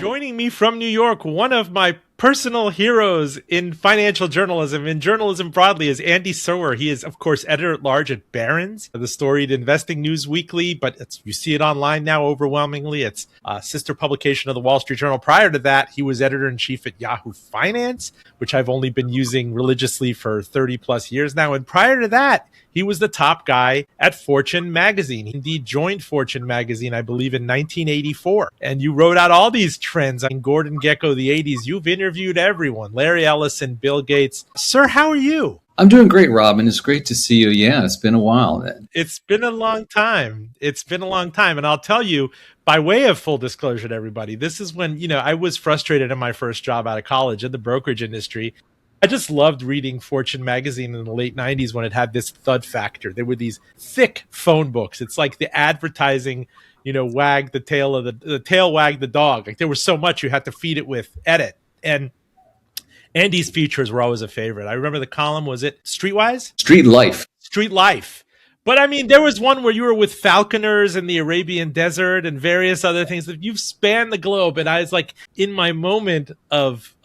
Joining me from New York, one of my personal heroes in financial journalism, in journalism broadly, is Andy Serwer. He is, of course, editor-at-large at Barron's, the storied investing news weekly, but you see it online now overwhelmingly. It's a sister publication of the Wall Street Journal. Prior to that, he was editor-in-chief at Yahoo Finance, which I've only been using religiously for 30 plus years now. And prior to that, he was the top guy at Fortune magazine. He indeed joined Fortune magazine, I believe, in 1984. And you wrote out all these trends in Gordon Gekko, the 80s. You've interviewed everyone, Larry Ellison, Bill Gates. Sir, how are you? I'm doing great, Roben. It's great to see you. Yeah, it's been a while. It's been a long time. And I'll tell you, by way of full disclosure to everybody, this is when, I was frustrated in my first job out of college in the brokerage industry. I just loved reading Fortune magazine in the late 90s when it had this thud factor. There were these thick phone books. It's like the advertising, wag the tail of the tail wag the dog. Like there was so much you had to feed it with edit. And Andy's features were always a favorite. I remember the column, was it Streetwise? Street Life. Street Life. But I mean, there was one where you were with falconers in the Arabian desert and various other things that you've spanned the globe. And I was like, in my moment of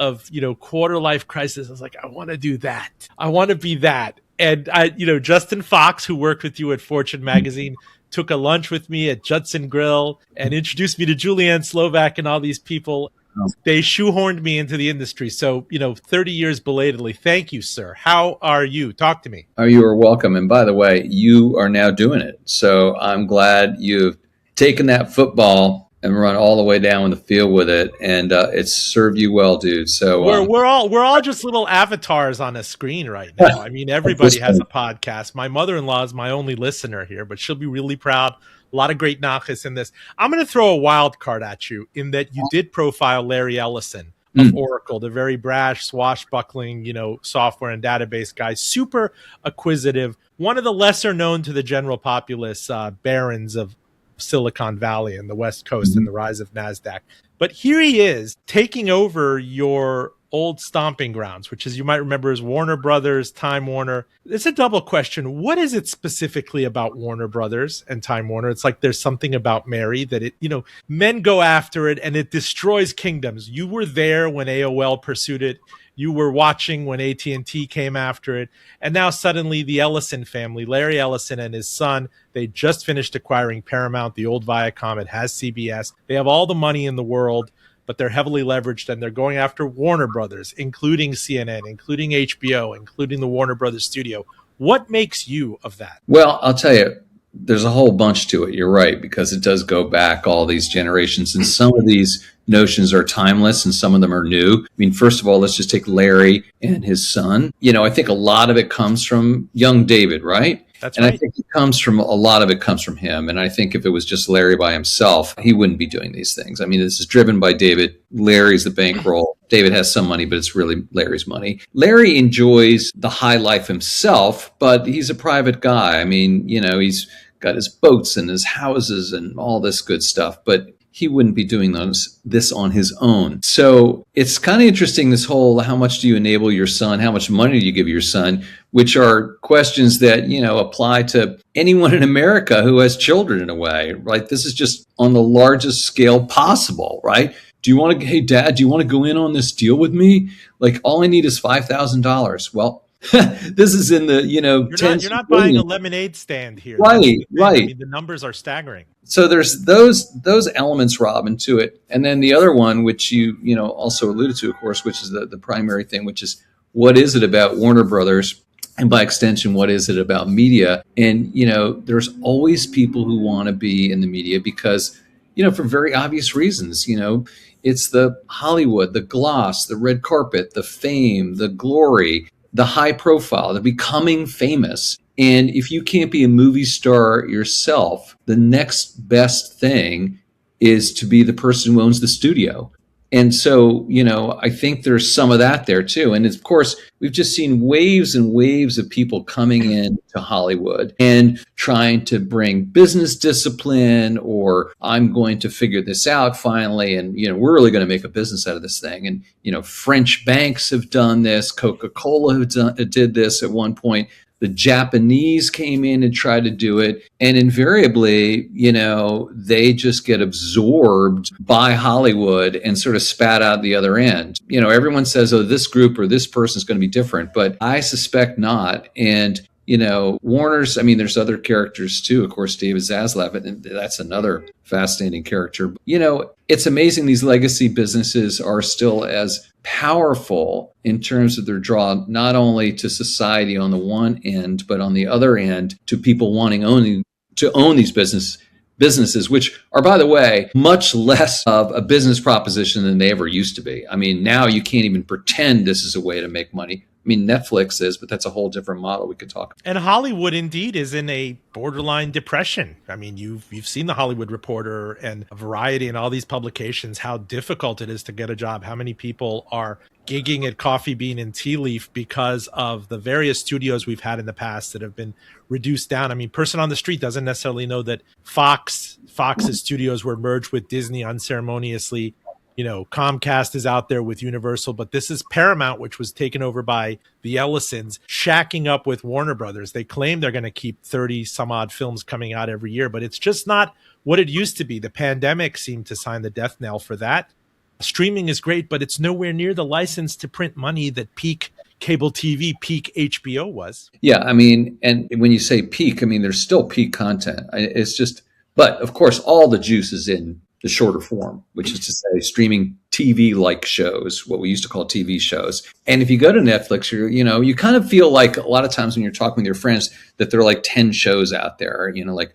quarter life crisis, I was like, I want to do that. I want to be that. And Justin Fox, who worked with you at Fortune magazine, took a lunch with me at Judson Grill and introduced me to Julianne Slovak and all these people. They shoehorned me into the industry. So, 30 years belatedly. Thank you, sir. How are you? Talk to me. Oh, you are welcome. And by the way, you are now doing it. So I'm glad you've taken that football and run all the way down the field with it. And it's served you well, dude. So we're all just little avatars on a screen right now. I mean, everybody has a podcast. My mother-in-law is my only listener here, but she'll be really proud. A lot of great knowledge in this. I'm going to throw a wild card at you in that you did profile Larry Ellison of Oracle, the very brash, swashbuckling, software and database guy, super acquisitive, one of the lesser known to the general populace barons of Silicon Valley and the West Coast and the rise of NASDAQ. But here he is taking over your old stomping grounds, which, as you might remember, is Warner Brothers, Time Warner. It's a double question. What is it specifically about Warner Brothers and Time Warner? It's like there's something about Mary that men go after it and it destroys kingdoms. You were there when AOL pursued it. You were watching when AT&T came after it. And now suddenly the Ellison family, Larry Ellison and his son, they just finished acquiring Paramount, the old Viacom. It has CBS. They have all the money in the world, but they're heavily leveraged and they're going after Warner Brothers, including CNN, including HBO, including the Warner Brothers studio. What makes you of that? Well, I'll tell you, there's a whole bunch to it. You're right, because it does go back all these generations. And some of these notions are timeless and some of them are new. I mean, first of all, let's just take Larry and his son. I think a lot of it comes from young David, right? That's and right. I think a lot of it comes from him. And I think if it was just Larry by himself, he wouldn't be doing these things. I mean, this is driven by David. Larry's the bankroll. David has some money, but it's really Larry's money. Larry enjoys the high life himself, but he's a private guy. I mean, he's got his boats and his houses and all this good stuff, but he wouldn't be doing this on his own. So it's kind of interesting, this whole, how much do you enable your son? How much money do you give your son? Which are questions that, apply to anyone in America who has children in a way, right? This is just on the largest scale possible, right? Hey, Dad, do you want to go in on this deal with me? Like, all I need is $5,000. Well, this is in the, you're not buying a lemonade stand here. Right. I mean, the numbers are staggering. So there's those elements, Roben, to it. And then the other one, which you also alluded to, of course, which is the primary thing, which is, what is it about Warner Brothers? And by extension, what is it about media? And, there's always people who want to be in the media because, for very obvious reasons, it's the Hollywood, the gloss, the red carpet, the fame, the glory, the high profile, the becoming famous. And if you can't be a movie star yourself, the next best thing is to be the person who owns the studio. And so, I think there's some of that there too. And of course, we've just seen waves and waves of people coming in to Hollywood and trying to bring business discipline, or I'm going to figure this out finally. And, we're really going to make a business out of this thing. And, French banks have done this. Coca-Cola did this at one point. The Japanese came in and tried to do it. And invariably, they just get absorbed by Hollywood and sort of spat out the other end. Everyone says, oh, this group or this person is going to be different, but I suspect not. And Warner's, there's other characters too. Of course, David Zaslav, and that's another fascinating character. It's amazing these legacy businesses are still as powerful in terms of their draw, not only to society on the one end, but on the other end to people wanting only to own these businesses, which are, by the way, much less of a business proposition than they ever used to be. Now you can't even pretend this is a way to make money. Netflix is, but that's a whole different model we could talk about. And Hollywood indeed is in a borderline depression. You've seen the Hollywood Reporter and Variety and all these publications, how difficult it is to get a job, how many people are gigging at Coffee Bean and Tea Leaf because of the various studios we've had in the past that have been reduced down. Person on the street doesn't necessarily know that Fox's studios were merged with Disney unceremoniously. Comcast is out there with Universal, but this is Paramount, which was taken over by the Ellisons, shacking up with Warner Brothers. They claim they're going to keep 30 some odd films coming out every year, but it's just not what it used to be. The pandemic seemed to sign the death knell for that. Streaming is great, but it's nowhere near the license to print money that peak cable TV, peak HBO was. Yeah, and when you say peak, there's still peak content. It's just, but of course, all the juice is in the shorter form, which is to say streaming TV-like shows, what we used to call TV shows. And if you go to Netflix, you kind of feel like a lot of times when you're talking with your friends that there are like 10 shows out there, like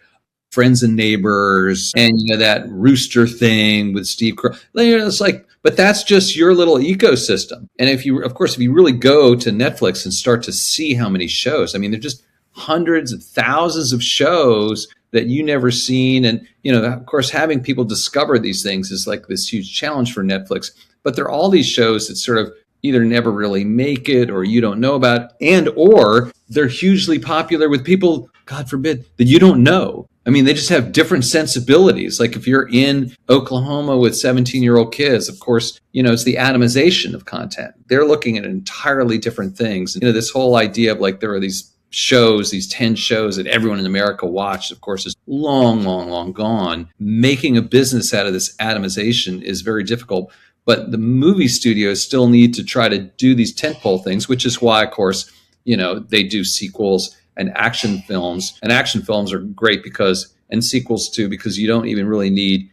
Friends and Neighbors and that Rooster thing with Steve Carell. It's like, but that's just your little ecosystem. And if you really go to Netflix and start to see how many shows, they're just hundreds of thousands of shows that you never seen. And, of course, having people discover these things is like this huge challenge for Netflix. But there are all these shows that sort of either never really make it or you don't know about, or they're hugely popular with people, God forbid, that you don't know. They just have different sensibilities. Like if you're in Oklahoma with 17-year-old kids, of course, it's the atomization of content. They're looking at entirely different things. This whole idea of like there are these shows, these 10 shows that everyone in America watched, of course, is long, long, long gone. Making a business out of this atomization is very difficult. But the movie studios still need to try to do these tentpole things, which is why, of course, they do sequels and action films. And action films are great and sequels too, because you don't even really need,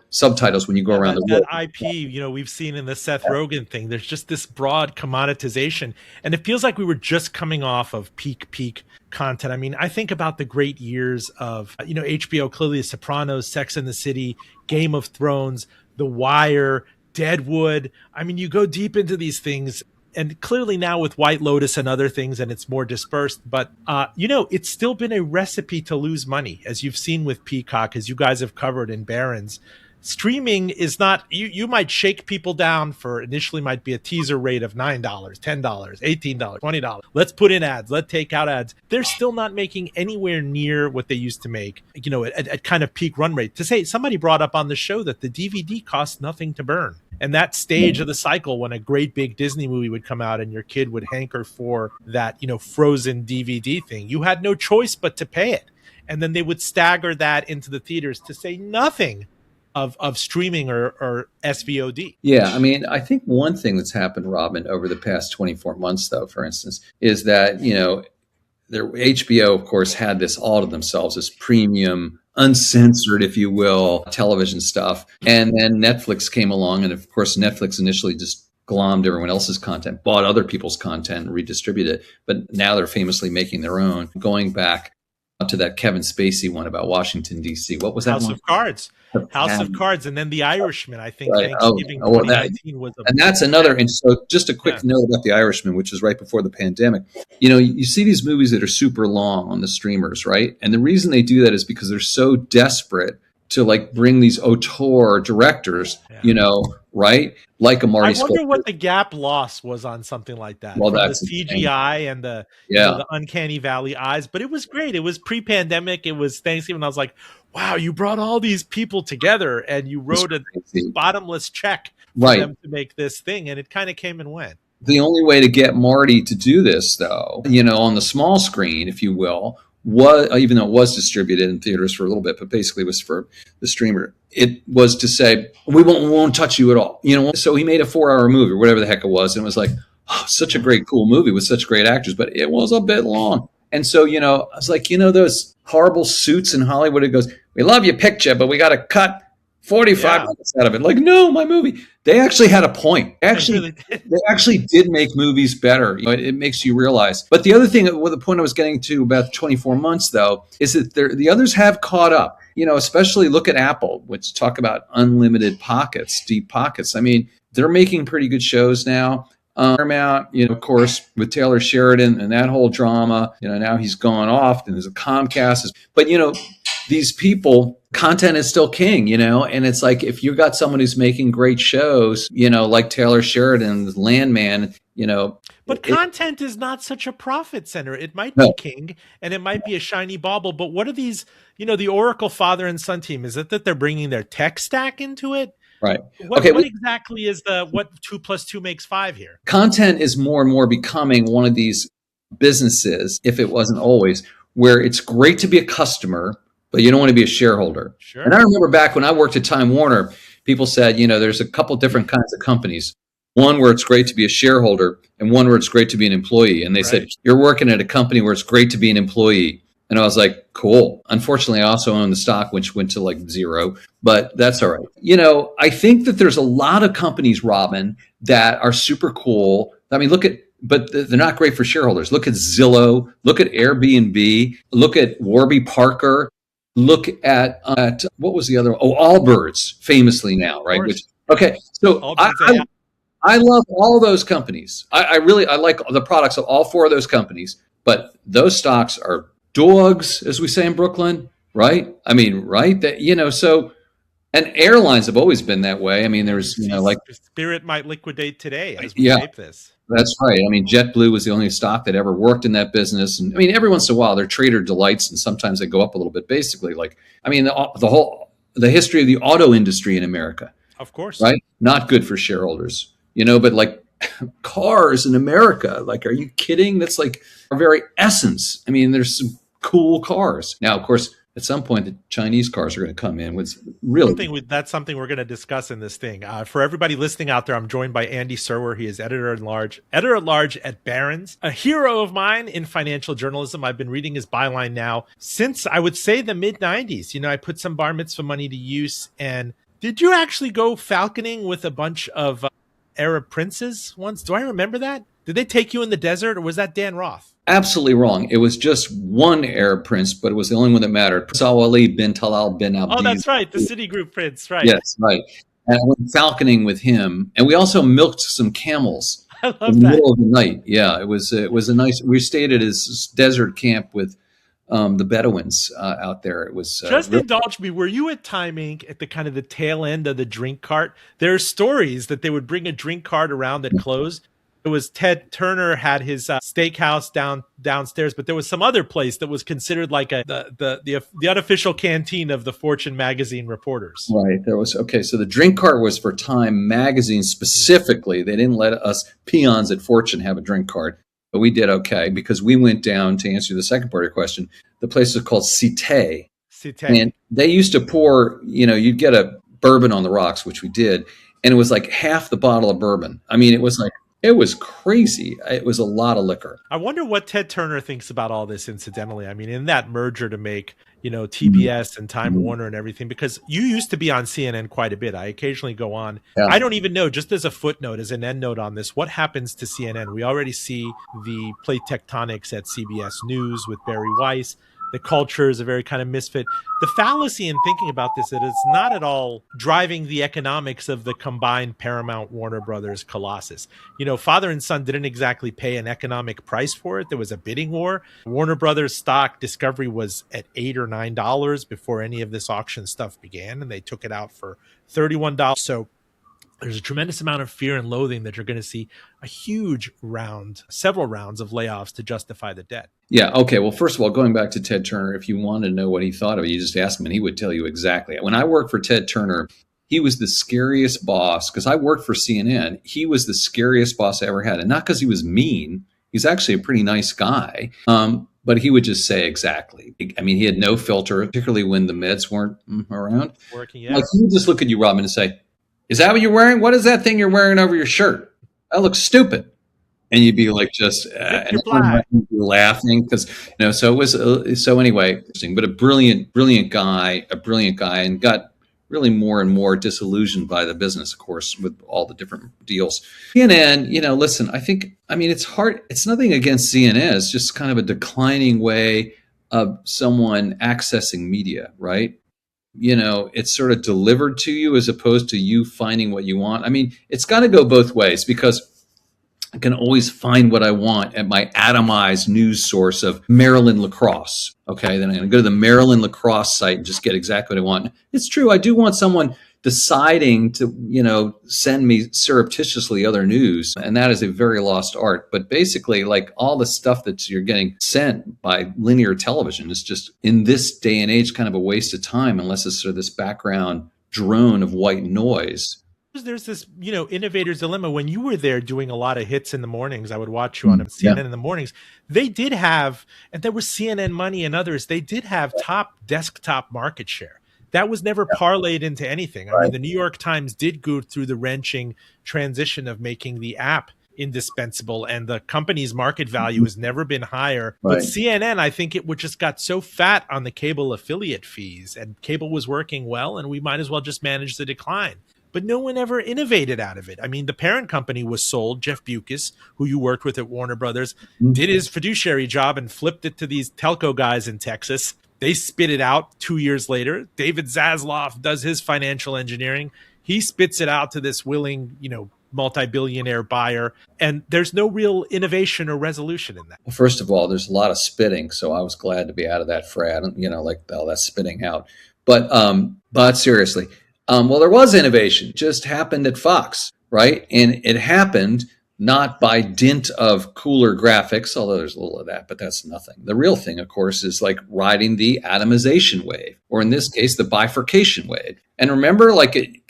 subtitles when you go around the world. That IP, we've seen in the Seth Rogen thing, there's just this broad commoditization. And it feels like we were just coming off of peak content. I think about the great years of, HBO, clearly The Sopranos, Sex and the City, Game of Thrones, The Wire, Deadwood. You go deep into these things. And clearly now with White Lotus and other things, and it's more dispersed, but, it's still been a recipe to lose money, as you've seen with Peacock, as you guys have covered in Barron's. Streaming is not, you might shake people down for initially might be a teaser rate of $9, $10, $18, $20. Let's put in ads. Let's take out ads. They're still not making anywhere near what they used to make, at kind of peak run rate. To say, somebody brought up on the show that the DVD costs nothing to burn. And that stage of the cycle when a great big Disney movie would come out and your kid would hanker for that, frozen DVD thing, you had no choice but to pay it. And then they would stagger that into the theaters, to say nothing of streaming or SVOD. Yeah, I think one thing that's happened, Roben, over the past 24 months, though, for instance, is that, HBO, of course, had this all to themselves, this premium, uncensored, if you will, television stuff. And then Netflix came along. And of course, Netflix initially just glommed everyone else's content, bought other people's content and redistributed it. But now they're famously making their own. Going back to that Kevin Spacey one about Washington, D.C. What was that House one? of Cards. House of Cards, and then The Irishman. I think right. Thanksgiving 2019 was and that's another. And so, just a quick note about The Irishman, which was right before the pandemic. You see these movies that are super long on the streamers, right? And the reason they do that is because they're so desperate to like bring these auteur directors, right? Like a Marty I wonder Scorsese. what the gap loss was on something like that. Well, from that's the CGI and the uncanny valley eyes, but it was great. It was pre-pandemic. It was Thanksgiving. I was like, wow, you brought all these people together and you wrote a bottomless check for them to make this thing, and it kind of came and went. The only way to get Marty to do this, though, on the small screen, if you will, was, even though it was distributed in theaters for a little bit, but basically was for the streamer, it was to say, we won't touch you at all. So he made a 4-hour movie or whatever the heck it was. And it was like, oh, such a great, cool movie with such great actors, but it was a bit long. And so, I was like, those horrible suits in Hollywood, it goes, we love your picture, but we got to cut 45 minutes out of it. Like, no, my movie. They actually had a point. They actually did make movies better. It makes you realize. But the other thing, the point I was getting to about 24 months, though, is that the others have caught up. Especially look at Apple, which talk about unlimited pockets, deep pockets. I mean, they're making pretty good shows now. Paramount, of course, with Taylor Sheridan and that whole drama, now he's gone off and there's a Comcast. But, these people, content is still king, and it's like, if you got someone who's making great shows, like Taylor Sheridan's Landman, But content is not such a profit center. It might be king and it might be a shiny bauble, but what are these, the Oracle father and son team? Is it that they're bringing their tech stack into it? Right. What exactly is what 2 + 2 makes 5 here? Content is more and more becoming one of these businesses, if it wasn't always, where it's great to be a customer, but you don't want to be a shareholder. Sure. And I remember back when I worked at Time Warner, people said, there's a couple different kinds of companies. One where it's great to be a shareholder and one where it's great to be an employee. And they said, you're working at a company where it's great to be an employee. And I was like, cool. Unfortunately, I also own the stock, which went to like 0, but that's all right. I think that there's a lot of companies, Roben, that are super cool. I mean, but they're not great for shareholders. Look at Zillow, look at Airbnb, look at Warby Parker, look at what was the other one? Oh, Allbirds, famously now, right? So I love all those companies. I like the products of all 4 of those companies, but those stocks are dogs, as we say in Brooklyn, right? I mean, right? That, so, and airlines have always been that way. I mean, there's, like Spirit might liquidate today as we tape this. That's right. I mean, JetBlue was the only stock that ever worked in that business. And I mean, every once in a while, they're trader delights, and sometimes they go up a little bit. Basically, like, I mean, the history of the auto industry in America, of course, right? Not good for shareholders, but like cars in America, like, are you kidding? That's like our very essence. I mean, there's some cool cars. Now, of course, at some point, the Chinese cars are going to come in. That's something we're going to discuss in this thing. For everybody listening out there, I'm joined by Andy Serwer. He is editor-at-large at Barron's, a hero of mine in financial journalism. I've been reading his byline now since, I would say, the mid-90s. I put some bar mitzvah money to use. And did you actually go falconing with a bunch of Arab princes once? Do I remember that? Did they take you in the desert, or was that Dan Roth? Absolutely wrong. It was just one Arab prince, but it was the only one that mattered. Prince Ali bin Talal bin Abdul. Oh, that's right. The Citigroup prince, right. Yes, right. And I went falconing with him. And we also milked some camels in the middle of the night. Yeah, it was a nice, we stayed at his desert camp with the Bedouins out there. It was indulge me. Were you at Time Inc. at the kind of the tail end of the drink cart? There are stories that they would bring a drink cart around that closed. It was Ted Turner had his steakhouse downstairs, but there was some other place that was considered like the unofficial canteen of the Fortune magazine reporters. Right. There was so the drink cart was for Time magazine specifically. They didn't let us peons at Fortune have a drink cart, but we did okay because we went down to answer the second part of your question. The place was called Cité. And they used to pour, you'd get a bourbon on the rocks, which we did, and it was like half the bottle of bourbon. I mean, it was crazy. It was a lot of liquor. I wonder what Ted Turner thinks about all this, incidentally. I mean, in that merger to make, TBS and Time Warner and everything, because you used to be on CNN quite a bit. I occasionally go on. Yeah. I don't even know, just as a footnote, as an end note on this, what happens to CNN? We already see the plate tectonics at CBS News with Barry Weiss. The culture is a very kind of misfit. The fallacy in thinking about this is that it's not at all driving the economics of the combined Paramount Warner Brothers colossus. Father and son didn't exactly pay an economic price for it. There was a bidding war. Warner Brothers stock Discovery was at $8 or $9 before any of this auction stuff began, and they took it out for $31. So there's a tremendous amount of fear and loathing that you're going to see a huge several rounds of layoffs to justify the debt. Yeah. Okay. Well, first of all, going back to Ted Turner, if you want to know what he thought of it, you just ask him and he would tell you exactly. When I worked for Ted Turner, he was the scariest boss, because I worked for CNN. He was the scariest boss I ever had. And not because he was mean. He's actually a pretty nice guy. But he would just say exactly. I mean, he had no filter, particularly when the meds weren't around. Working, yeah. Like, he would just look at you, Robin, and say, is that what you're wearing? What is that thing you're wearing over your shirt? That looks stupid. And you'd be like, just and laughing because, so it was. So anyway, interesting, but a brilliant guy, and got really more and more disillusioned by the business, of course, with all the different deals. CNN, listen, it's hard. It's nothing against CNN. It's just kind of a declining way of someone accessing media, right? It's sort of delivered to you as opposed to you finding what you want. I mean, it's got to go both ways, because I can always find what I want at my atomized news source of Maryland lacrosse. Okay, then I'm going to go to the Maryland lacrosse site and just get exactly what I want. It's true. I do want someone deciding to, send me surreptitiously other news. And that is a very lost art. But basically, like, all the stuff that you're getting sent by linear television is just, in this day and age, kind of a waste of time, unless it's sort of this background drone of white noise. There's this, innovator's dilemma. When you were there doing a lot of hits in the mornings, I would watch you on CNN in the mornings. They did have, and there was CNN Money and others, they did have top desktop market share. That was never parlayed into anything. I mean, the New York Times did go through the wrenching transition of making the app indispensable, and the company's market value has never been higher. But CNN, I think it just got so fat on the cable affiliate fees, and cable was working well, and we might as well just manage the decline. But no one ever innovated out of it. I mean, the parent company was sold. Jeff Bewkes, who you worked with at Warner Brothers, did his fiduciary job and flipped it to these telco guys in Texas. They spit it out 2 years later. David Zaslav does his financial engineering. He spits it out to this willing, multi-billionaire buyer. And there's no real innovation or resolution in that. Well, first of all, there's a lot of spitting. So I was glad to be out of that fray. That's spitting out. But seriously, well, there was innovation, just happened at Fox, right? And it happened not by dint of cooler graphics, although there's a little of that, but that's nothing. The real thing, of course, is like riding the atomization wave, or in this case, the bifurcation wave. And remember,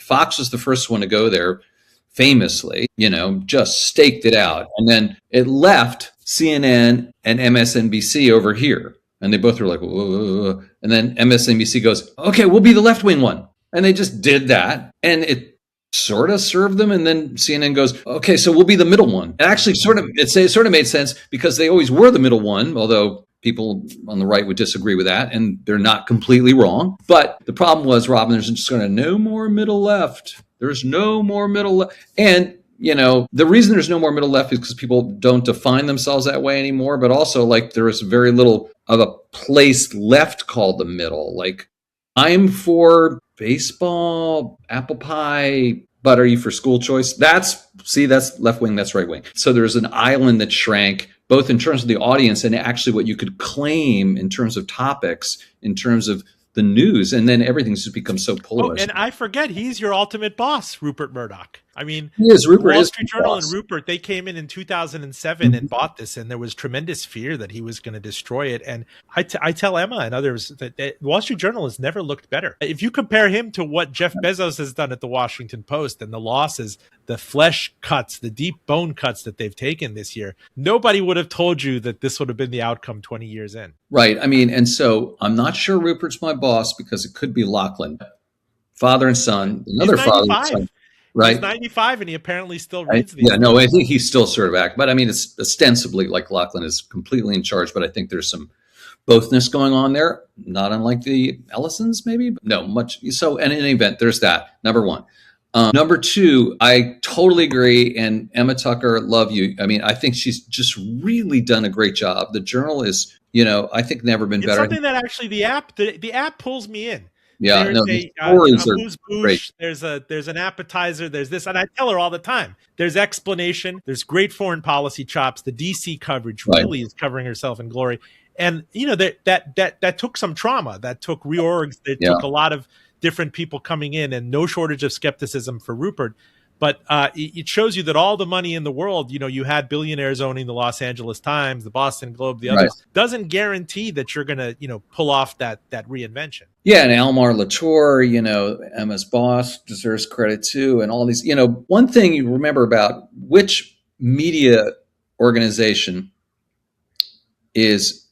Fox was the first one to go there famously, just staked it out. And then it left CNN and MSNBC over here. And they both were like, whoa. And then MSNBC goes, okay, we'll be the left-wing one. And they just did that, and it sort of served them. And then CNN goes, okay, so we'll be the middle one. And actually, it sort of made sense, because they always were the middle one, although people on the right would disagree with that, and they're not completely wrong. But the problem was, Robin, there's just no more middle left. There's no more middle left. And, the reason there's no more middle left is because people don't define themselves that way anymore. But also, there is very little of a place left called the middle. I'm for baseball, apple pie, but are you for school choice? That's left wing, that's right wing. So there's an island that shrank, both in terms of the audience and actually what you could claim in terms of topics, in terms of the news, and then everything's just become so polarized. And I forget, he's your ultimate boss, Rupert Murdoch. I mean, Rupert Wall Street Journal and Rupert, they came in 2007 and bought this, and there was tremendous fear that he was going to destroy it. And I tell Emma and others that Wall Street Journal has never looked better. If you compare him to what Jeff Bezos has done at the Washington Post and the losses, the flesh cuts, the deep bone cuts that they've taken this year, nobody would have told you that this would have been the outcome 20 years in. Right. I mean, and so I'm not sure Rupert's my boss, because it could be Lachlan, father and son, another father and son. Right. He's 95 and he apparently still reads these. Yeah, no, I think he's still sort of active. But I mean, it's ostensibly like Lachlan is completely in charge, but I think there's some bothness going on there, not unlike the Ellisons, maybe. But no, much. So, and in any event, there's that. Number one. Number two, I totally agree. And Emma Tucker, love you. I mean, I think she's just really done a great job. The Journal is, I think never been better. Something that actually the app pulls me in. Yeah, there's the stories are great. There's an appetizer. There's this, and I tell her all the time. There's explanation. There's great foreign policy chops. The DC coverage really is covering herself in glory. And that took some trauma. That took reorgs. That took a lot of different people coming in, and no shortage of skepticism for Rupert. But it shows you that all the money in the world, you had billionaires owning the Los Angeles Times, the Boston Globe, the Right. others, doesn't guarantee that you're going to, pull off that reinvention. Yeah, and Almar Latour, Emma's boss deserves credit too, and all these. One thing you remember about which media organization is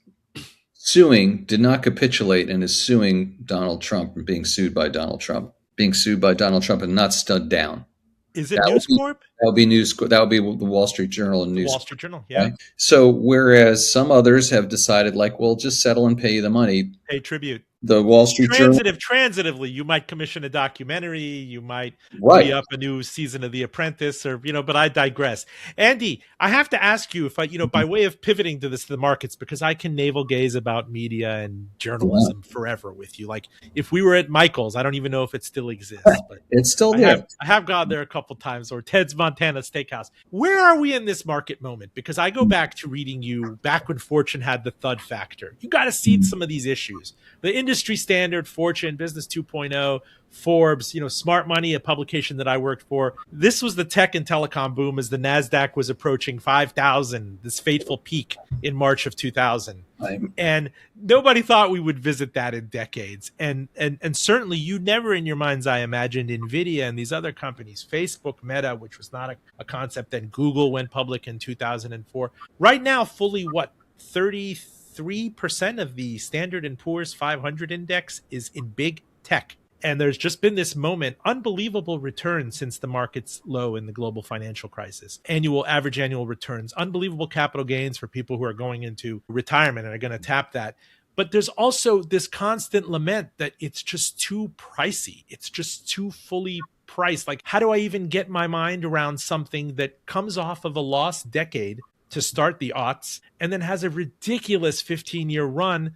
did not capitulate and is suing Donald Trump and being sued by Donald Trump and not stood down. Is it News Corp? That would be News. That would be the Wall Street Journal and News. Wall Street Journal, yeah. Right? So whereas some others have decided, we'll just settle and pay you the money, pay tribute. The Wall Street Journal. Transitively, you might commission a documentary, you might be up a new season of The Apprentice, or but I digress. Andy, I have to ask you if by way of pivoting to the markets, because I can navel gaze about media and journalism forever with you. Like if we were at Michael's, I don't even know if it still exists, but it's still there. I have gone there a couple times, or Ted's Montana Steakhouse. Where are we in this market moment? Because I go back to reading you back when Fortune had the thud factor. You got to seed some of these issues. The industry standard, Fortune, Business 2.0, Forbes, Smart Money, a publication that I worked for. This was the tech and telecom boom as the NASDAQ was approaching 5,000, this fateful peak in March of 2000. Right. And nobody thought we would visit that in decades. And certainly you never in your mind's eye imagined NVIDIA and these other companies, Facebook, Meta, which was not a concept, then Google went public in 2004. Right now, fully 33% of the Standard & Poor's 500 index is in big tech. And there's just been this moment, unbelievable return since the market's low in the global financial crisis. Average annual returns, unbelievable capital gains for people who are going into retirement and are going to tap that. But there's also this constant lament that it's just too pricey. It's just too fully priced. Like, how do I even get my mind around something that comes off of a lost decade to start the aughts and then has a ridiculous 15-year run?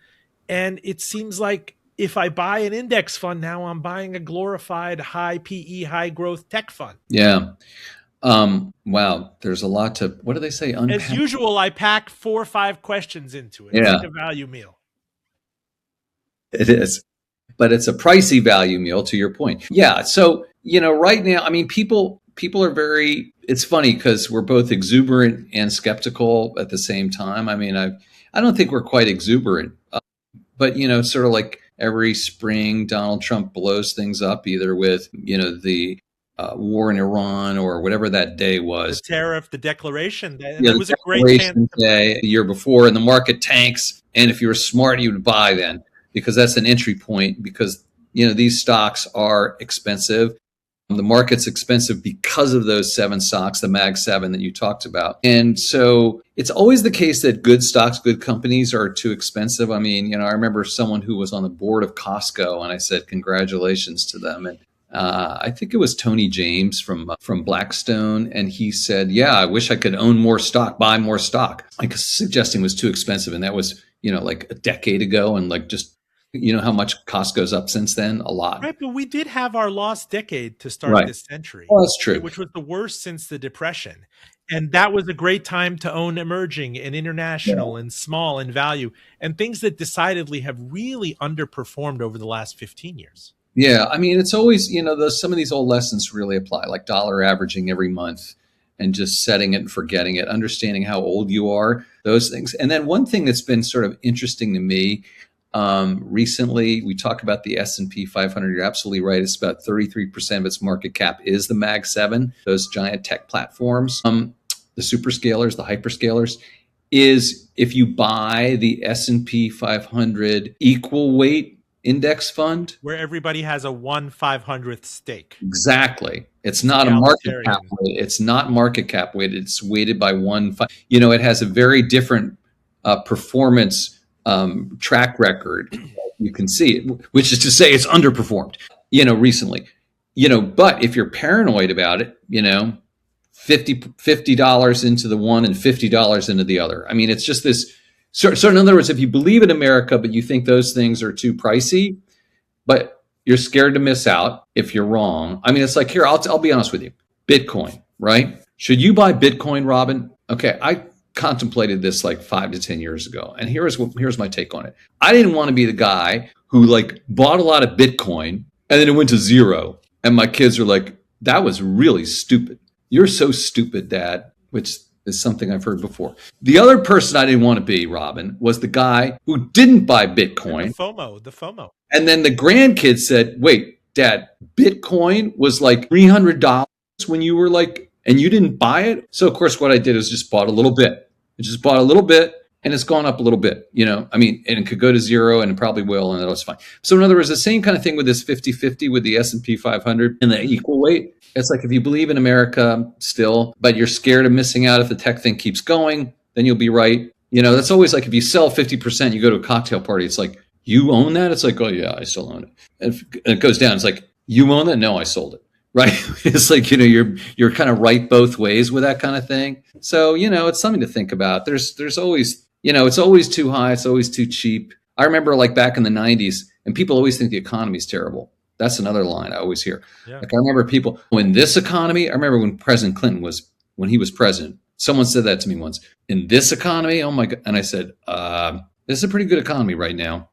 And it seems like if I buy an index fund now, I'm buying a glorified high PE, high growth tech fund. Yeah. Wow. There's a lot to, what do they say? Unpack. As usual, I pack 4 or 5 questions into it. Yeah. It's like a value meal. It is. But it's a pricey value meal, to your point. Yeah. So, right now, people are very, it's funny because we're both exuberant and skeptical at the same time. I don't think we're quite exuberant, but, sort of like every spring, Donald Trump blows things up either with, the war in Iran or whatever that day was. The tariff, the declaration. It was a great day the year before, and the market tanks. And if you were smart, you would buy then, because that's an entry point, because, these stocks are expensive. The market's expensive because of those 7 stocks, the Mag 7 that you talked about. And so it's always the case that good stocks, good companies are too expensive. I remember someone who was on the board of Costco, and I said, congratulations to them. And I think it was Tony James from Blackstone. And he said, yeah, I wish I could own more stock, buy more stock. Suggesting it was too expensive. And that was, like a decade ago. And just, how much Costco's up since then? A lot. Right, but we did have our lost decade to start this century. Oh, that's true. Which was the worst since the Depression. And that was a great time to own emerging and international and small and value and things that decidedly have really underperformed over the last 15 years. Yeah, it's always, some of these old lessons really apply, like dollar averaging every month and just setting it and forgetting it, understanding how old you are, those things. And then one thing that's been sort of interesting to me, recently, we talk about the S&P 500. You're absolutely right. It's about 33% of its market cap is the Mag 7, those giant tech platforms, the superscalers, the hyperscalers. Is if you buy the S&P 500 equal weight index fund, where everybody has a 1/500th stake. Exactly. It's not a market cap weight. It's not market cap weighted. It's weighted by 1/5. It has a very different performance track record. You can see it, which is to say it's underperformed, recently, but if you're paranoid about it, $50 into the one and $50 into the other. It's just this. So in other words, if you believe in America, but you think those things are too pricey, but you're scared to miss out if you're wrong. It's like, here, I'll be honest with you. Bitcoin, right? Should you buy Bitcoin, Roben? Okay, I contemplated this like 5 to 10 years ago. And here's my take on it. I didn't want to be the guy who bought a lot of Bitcoin and then it went to zero. And my kids are like, That was really stupid. You're so stupid, Dad, which is something I've heard before. The other person I didn't want to be, Robin, was the guy who didn't buy Bitcoin. The FOMO. And then the grandkids said, wait, Dad, Bitcoin was like $300 when you were like, and you didn't buy it? So, of course, what I did is just bought a little bit. I just bought a little bit. And it's gone up a little bit, I mean, and it could go to zero, and it probably will, and that was fine. So in other words, the same kind of thing with this 50-50 with the S&P 500 and the equal weight. It's like if you believe in America still, but you're scared of missing out if the tech thing keeps going, then you'll be right. That's always like if you sell 50%, you go to a cocktail party. It's like, you own that? It's like, oh, yeah, I still own it. And it goes down. It's like, you own that? No, I sold it. Right. It's like, you're kind of right both ways with that kind of thing. So, it's something to think about. There's always, it's always too high. It's always too cheap. I remember like back in the 90s, and people always think the economy is terrible. That's another line I always hear. Yeah. Like I remember people, in this economy, I remember when President Clinton when he was president, someone said that to me once. In this economy, oh my God. And I said, this is a pretty good economy right now.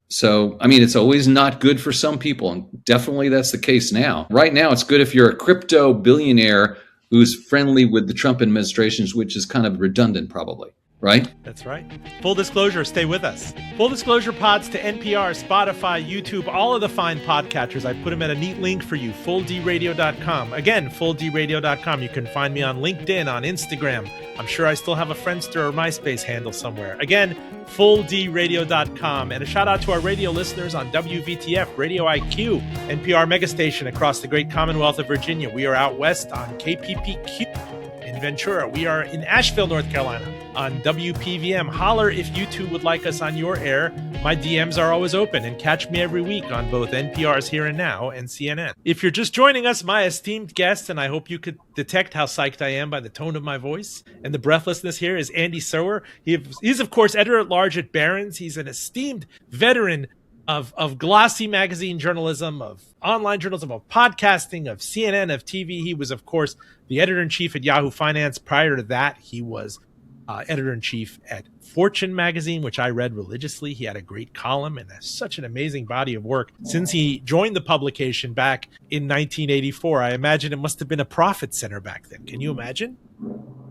So, I mean, it's always not good for some people. And definitely that's the case now. Right now, it's good if you're a crypto billionaire who's friendly with the Trump administration, which is kind of redundant probably. Right? That's right. Full disclosure, stay with us. Full disclosure pods to NPR, Spotify, YouTube, all of the fine podcatchers. I put them at a neat link for you, fulldradio.com. Again, fulldradio.com. You can find me on LinkedIn, on Instagram. I'm sure I still have a Friendster or MySpace handle somewhere. Again, fulldradio.com. And a shout out to our radio listeners on WVTF, Radio IQ, NPR megastation across the great Commonwealth of Virginia. We are out west on KPPQ. In Ventura. We are in Asheville, North Carolina on WPVM. Holler if you too would like us on your air. My DMs are always open, and catch me every week on both NPR's Here and Now and CNN. If you're just joining us, my esteemed guest, and I hope you could detect how psyched I am by the tone of my voice and the breathlessness here, is Andy Serwer. He's of course editor-at-large at Barron's. He's an esteemed veteran of glossy magazine journalism, of online journalism, of podcasting, of CNN, of TV. He was, of course, the editor-in-chief at Yahoo Finance. Prior to that, he was editor-in-chief at Fortune magazine, which I read religiously. He had a great column and such an amazing body of work. Since he joined the publication back in 1984, I imagine it must have been a profit center back then. Can you imagine?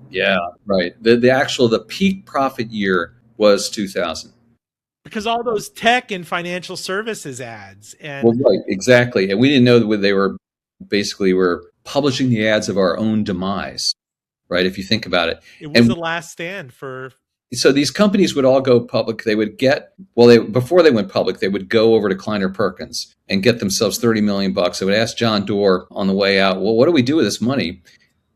Yeah, right. The peak profit year was 2000. Because all those tech and financial services ads. And well, right, exactly. And we didn't know that they were publishing the ads of our own demise, right? If you think about it. It was the last stand for... So these companies would all go public. They would before they went public, they would go over to Kleiner Perkins and get themselves $30 million. They would ask John Doerr on the way out, well, what do we do with this money?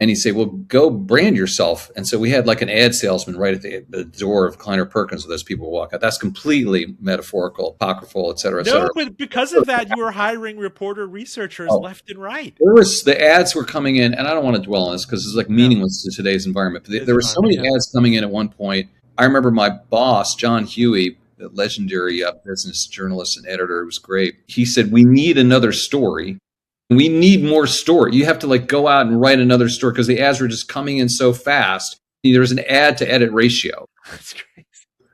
And he'd say, well, go brand yourself. And so we had like an ad salesman right at the door of Kleiner Perkins where those people would walk out. That's completely metaphorical, apocryphal, et cetera, et cetera. No, but because of that, you were hiring researchers left and right. The ads were coming in, and I don't want to dwell on this because it's like meaningless to today's environment. But there were so many ads coming in at one point. I remember my boss, John Huey, the legendary business journalist and editor, who was great. He said, we need another story. We need more story. You have to like go out and write another story because the ads were just coming in so fast. There was an ad to edit ratio. That's crazy.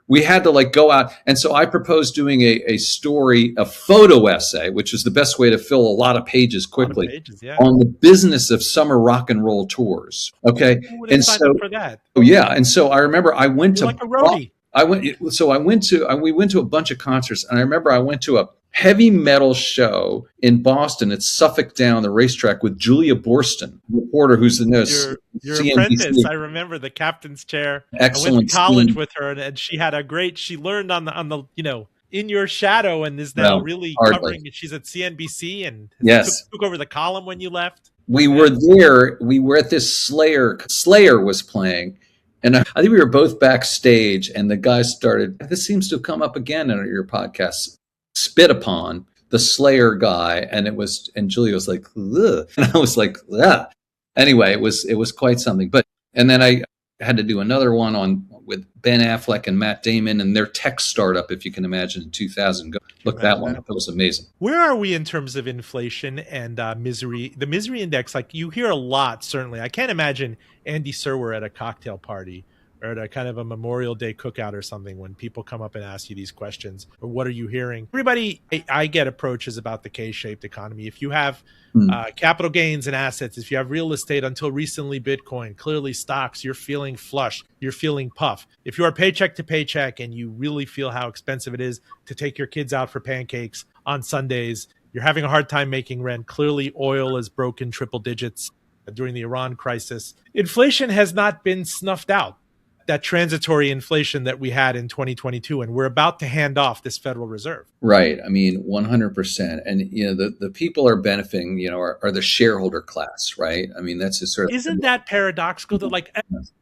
We had to like go out. And so I proposed doing a story, a photo essay, which is the best way to fill a lot of pages quickly on the business of summer rock and roll tours. Okay. And so for that. Oh yeah. And so I remember I went to like a roadie. We went to a bunch of concerts, and I remember I went to a heavy metal show in Boston at Suffolk Down, the racetrack, with Julia Borston, reporter who's in this. Your apprentice. I remember the captain's chair. Excellent. I went to college with her, and she had she learned on the In Your Shadow, and is now really covering it. She's at CNBC and took over the column when you left. We were there. We were at this Slayer. Slayer was playing. And I think we were both backstage, and the guy started, this seems to have come up again in your podcast, spit upon the Slayer guy. And Julia was like, ugh. And I was like, yeah. Anyway, it was quite something. And then I had to do another one with Ben Affleck and Matt Damon and their tech startup, if you can imagine, in 2000. Go look that one up. It was amazing. Where are we in terms of inflation and misery? The misery index, like you hear a lot, certainly. I can't imagine Andy Serwer at a cocktail party or at a kind of a Memorial Day cookout or something, when people come up and ask you these questions, or what are you hearing? Everybody I get approaches about the K-shaped economy. If you have capital gains and assets, if you have real estate, until recently Bitcoin, clearly stocks, you're feeling flush, you're feeling puff. If you are paycheck to paycheck and you really feel how expensive it is to take your kids out for pancakes on Sundays, you're having a hard time making rent. Clearly oil is broken triple digits during the Iran crisis. Inflation has not been snuffed out, that transitory inflation that we had in 2022, and we're about to hand off this Federal Reserve. Right. I mean, 100%. And, the people are benefiting, are the shareholder class, right? I mean, that's just sort of. Isn't that paradoxical that, like,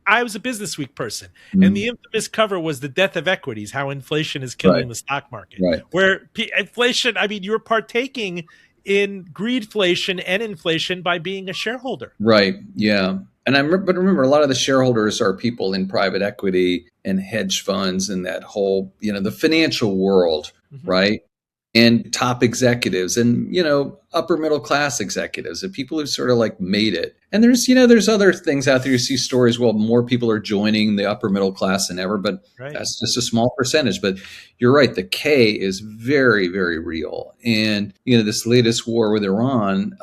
I was a Business Week person, and the infamous cover was the death of equities, how inflation is killing the stock market, where inflation, I mean, you're partaking in greedflation and inflation by being a shareholder. Right. Yeah. And but remember, a lot of the shareholders are people in private equity and hedge funds and that whole, the financial world, right? And top executives and, upper middle class executives and people who've sort of like made it. And there's other things out there. You see stories, well, more people are joining the upper middle class than ever, but that's just a small percentage. But you're right. The K is very, very real. And, this latest war with Iran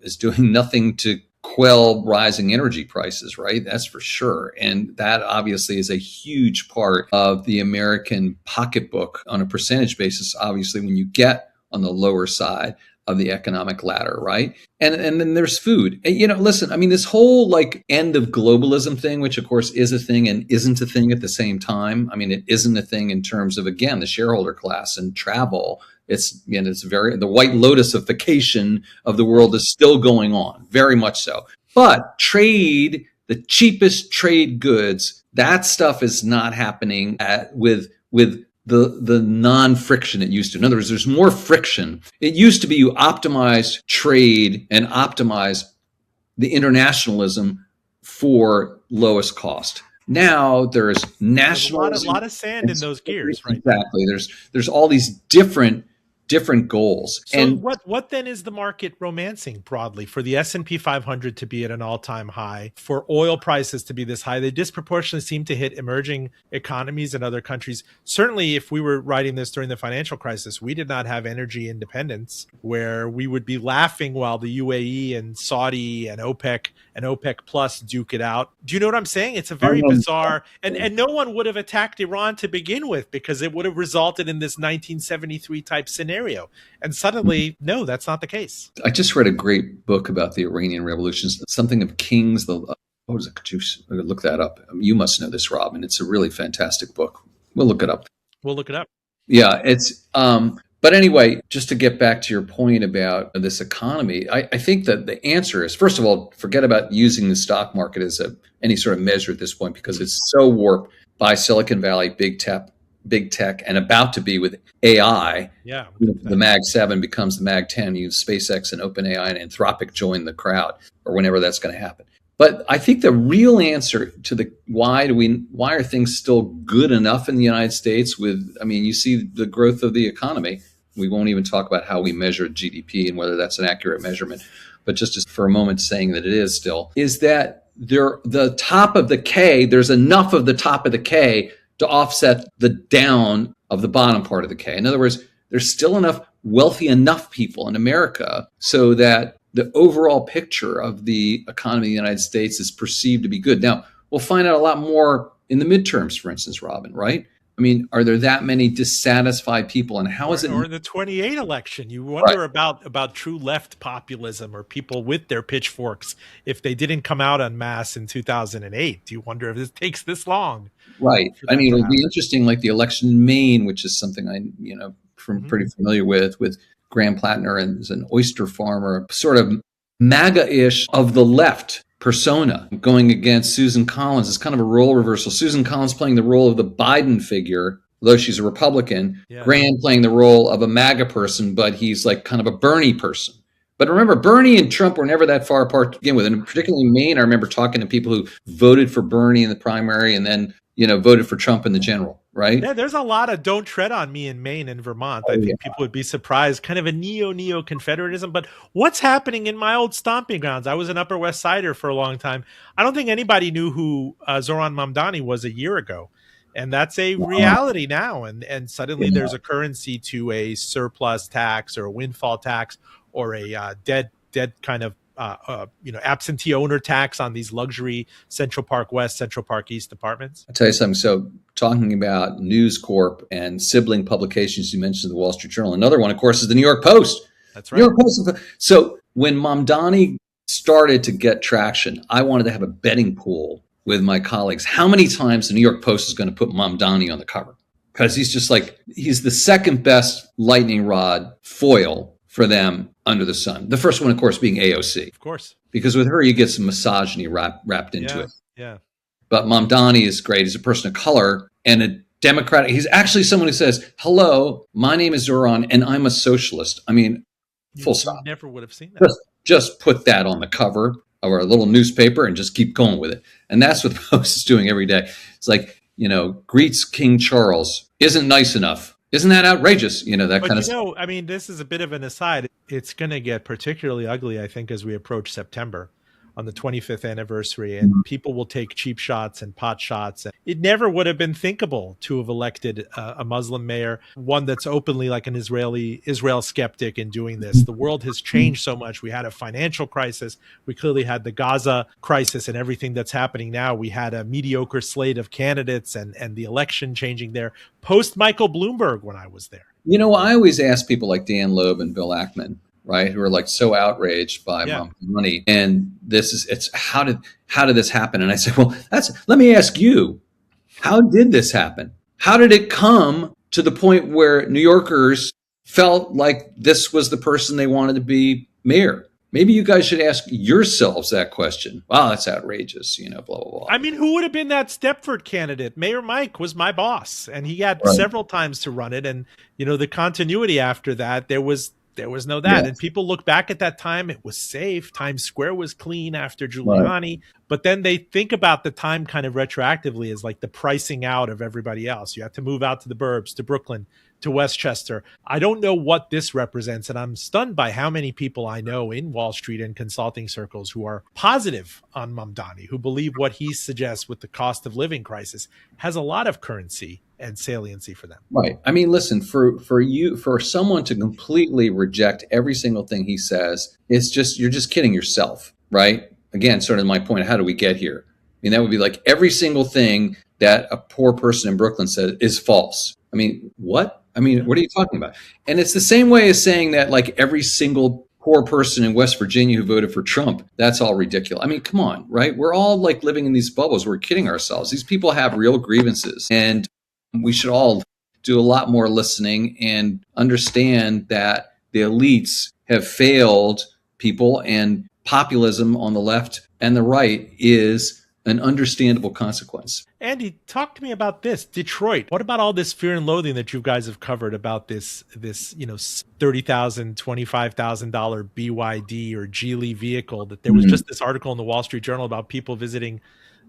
is doing nothing to quell rising energy prices, right? That's for sure. And that obviously is a huge part of the American pocketbook on a percentage basis, obviously, when you get on the lower side of the economic ladder, right? And then there's food. And, listen, I mean, this whole like end of globalism thing, which of course is a thing and isn't a thing at the same time. I mean, it isn't a thing in terms of, again, the shareholder class and travel. It's the white lotusification of the world is still going on, very much so. But trade, the cheapest trade goods, that stuff is not happening with the non-friction it used to. In other words, there's more friction. It used to be you optimized trade and optimize the internationalism for lowest cost. Now there's nationalism. There's a lot of sand in those gears, right? Exactly. There's all these different goals. So and what then is the market romancing broadly? For the S&P 500 to be at an all-time high, for oil prices to be this high, they disproportionately seem to hit emerging economies and other countries. Certainly, if we were writing this during the financial crisis, we did not have energy independence, where we would be laughing while the UAE and Saudi and OPEC Plus duke it out. Do you know what I'm saying? It's a very bizarre, and no one would have attacked Iran to begin with, because it would have resulted in this 1973 type scenario. And suddenly, no, that's not the case. I just read a great book about the Iranian Revolution, something of Kings. What was it? Look that up. You must know this, Roben. It's a really fantastic book. We'll look it up. Yeah, it's. But anyway, just to get back to your point about this economy, I think that the answer is, first of all, forget about using the stock market as any sort of measure at this point, because it's so warped by Silicon Valley, big tech, and about to be with AI. Yeah, the Mag 7 becomes the Mag 10. You use SpaceX and OpenAI and Anthropic join the crowd, or whenever that's going to happen. But I think the real answer to the why are things still good enough in the United States you see the growth of the economy. We won't even talk about how we measure GDP and whether that's an accurate measurement, but just for a moment saying that it is that the top of the K, there's enough of the top of the K to offset the down of the bottom part of the K. In other words, there's still enough wealthy enough people in America so that the overall picture of the economy of the United States is perceived to be good. Now, we'll find out a lot more in the midterms, for instance, Roben, right? I mean, are there that many dissatisfied people, and how is it? Or in the 28 election, you wonder about true left populism, or people with their pitchforks. If they didn't come out en masse in 2008, do you wonder if this takes this long? Right. I mean, it'll be interesting, like the election in Maine, which is something I'm pretty familiar with Graham Plattner, and as an oyster farmer, sort of MAGA-ish of the left persona going against Susan Collins. It's kind of a role reversal. Susan Collins playing the role of the Biden figure, although she's a Republican. Yeah. Graham playing the role of a MAGA person, but he's like kind of a Bernie person. But remember, Bernie and Trump were never that far apart to begin with. And particularly in Maine, I remember talking to people who voted for Bernie in the primary and then, voted for Trump in the general, right? Yeah, there's a lot of "Don't tread on me" in Maine and Vermont. Oh, I yeah. think people would be surprised. Kind of a neo Confederatism. But what's happening in my old stomping grounds? I was an Upper West Sider for a long time. I don't think anybody knew who Zoran Mamdani was a year ago, and that's a reality now. And suddenly Yeah. there's a currency to a surplus tax or a windfall tax or a dead kind of absentee owner tax on these luxury Central Park West, Central Park East apartments. I'll tell you something. So, talking about News Corp and sibling publications, you mentioned the Wall Street Journal. Another one, of course, is the New York Post. That's New right. York Post. So, when Mamdani started to get traction, I wanted to have a betting pool with my colleagues. How many times the New York Post is going to put Mamdani on the cover? Because he's the second best lightning rod foil for them under the sun. The first one, of course, being AOC. Of course. Because with her, you get some misogyny wrapped into it. Yeah. But Mamdani is great. He's a person of color and a Democratic. He's actually someone who says, hello, my name is Zoran and I'm a socialist. I mean, full stop. Never would have seen that. Just put that on the cover of our little newspaper and just keep going with it. And that's what the Post is doing every day. It's like, greets King Charles isn't nice enough. Isn't that outrageous? That kind of stuff. I mean, this is a bit of an aside. It's going to get particularly ugly, I think, as we approach September on the 25th anniversary, and people will take cheap shots and pot shots. It never would have been thinkable to have elected a Muslim mayor, one that's openly like an Israel skeptic in doing this. The world has changed so much. We had a financial crisis. We clearly had the Gaza crisis and everything that's happening now. We had a mediocre slate of candidates and the election changing there post Michael Bloomberg when I was there. I always ask people like Dan Loeb and Bill Ackman, right, who are like so outraged by money, and it's how did this happen? And I say, well, let me ask you, how did this happen? How did it come to the point where New Yorkers felt like this was the person they wanted to be mayor? Maybe you guys should ask yourselves that question. Wow, that's outrageous, blah, blah, blah. I mean, who would have been that Stepford candidate? Mayor Mike was my boss, and he had several times to run it. And, the continuity after that, there was no that. And people look back at that time, it was safe. Times Square was clean after Giuliani. Right. But then they think about the time kind of retroactively as like the pricing out of everybody else. You have to move out to the burbs, to Brooklyn, to Westchester. I don't know what this represents. And I'm stunned by how many people I know in Wall Street and consulting circles who are positive on Mamdani, who believe what he suggests with the cost of living crisis has a lot of currency and saliency for them. Right. I mean, listen, for someone to completely reject every single thing he says, you're just kidding yourself, right? Again, sort of my point, how do we get here? I mean, that would be like every single thing that a poor person in Brooklyn said is false. I mean, what? I mean, what are you talking about? And it's the same way as saying that like every single poor person in West Virginia who voted for Trump, that's all ridiculous. I mean, come on, right? We're all like living in these bubbles. We're kidding ourselves. These people have real grievances, and we should all do a lot more listening and understand that the elites have failed people, and populism on the left and the right is an understandable consequence. Andy, talk to me about this. Detroit. What about all this fear and loathing that you guys have covered about this $30,000, $25,000 BYD or Geely vehicle? That there was just this article in the Wall Street Journal about people visiting